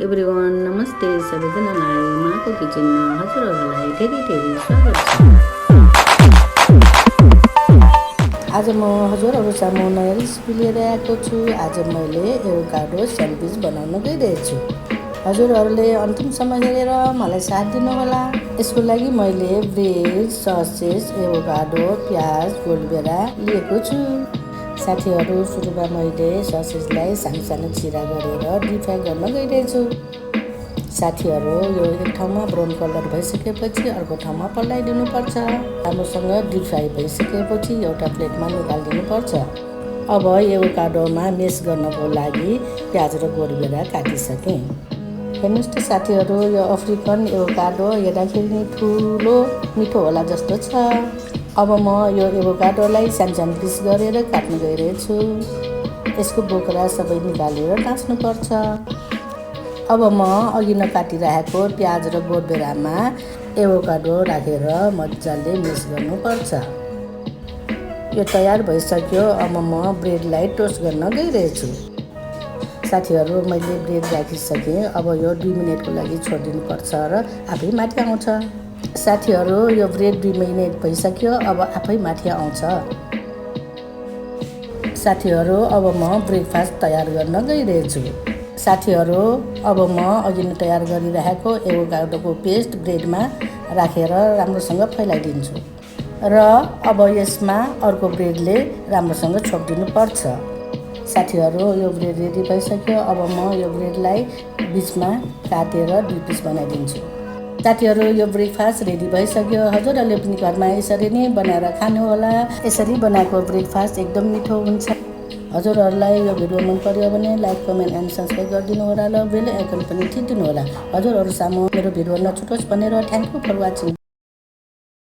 Everyone, नमस्ते सबैजनालाई। माको किचनमा हजुरहरूलाई धेरै स्वागत छ। आज म हजुरहरू सामु नयाँ रेसिपी लिएर आएको छु। आज मैले एभोकाडो स्यान्डविच बनाउन गइरहेछु। हजुरहरूले अन्तिमसम्म हेरेर मलाई साथ दिनुहोला। यसको लागि मैले ब्रेड, ससेज, एभोकाडो, प्याज, गोलभेरा लिएको छु। साथीहरू, सुरुमा मैले ससेजलाई सानो चिरा गरेर डिप फ्राई गर्न गइरहेछु। साथीहरू, यो एक ठाउँमा ब्राउन कलर भइसकेपछि अर्को ठाउँमा पल्टाइदिनुपर्छ। राम्रोसँग डिप फ्राई भइसकेपछि एउटा प्लेटमा निकालिदिनुपर्छ। अब एभोकाडोमा मेस गर्नको लागि प्याज र गोलभेरा काटिसकेँ। हेर्नुहोस् त साथीहरू, यो अफ्रिकन एभोकाडो हेर्दाखेरि ठुलो मिठो होला जस्तो छ। अब म यो एभोकाडोलाई सानो पिस गरेर काट्न गइरहेछु। यसको बोक्रा सबै निकालेर टाँच्नुपर्छ। अब म अघि नकाटिरहेको प्याज र गोलभेरामा एभोकाडो राखेर मजाले मिक्स गर्नुपर्छ। यो तयार भइसक्यो। अब म ब्रेडलाई टोस्ट गर्न गइरहेछु। साथीहरू, मैले ब्रेड राखिसकेँ। अब यो 2 मिनेटको लागि छोडिदिनुपर्छ र आफै माथि आउँछ। साथीहरू, यो ब्रेड 2 मिनेट भइसक्यो। अब आफै माथि आउँछ। साथीहरू, अब म ब्रेकफास्ट तयार गर्न गइरहेछु। साथीहरू, अब म अघि नै तयार गरिरहेको एभोकाडोको पेस्ट ब्रेडमा राखेर राम्रोसँग फैलाइदिन्छु र अब यसमा अर्को ब्रेडले राम्रोसँग छोपिदिनुपर्छ। साथीहरू, यो ब्रेड रेडी भइसक्यो। अब म यो ब्रेडलाई बिचमा काटेर 2 पिस बनाइदिन्छु। साथीहरू, यो ब्रेकफास्ट रेडी भइसक्यो। हजुरहरूले पनि घरमा यसरी नै बनाएर खानुहोला। यसरी बनाएको ब्रेकफास्ट एकदम मिठो हुन्छ। हजुरहरूलाई यो भिडियो मन पर्यो भने लाइक, कमेन्ट एन्ड सब्सक्राइब गरिदिनु होला र बेल आइकन पनि थिचिदिनु होला। हजुरहरू सामु मेरो भिडियो नछुटोस् भनेर थ्याङ्क यू फर वाचिङ।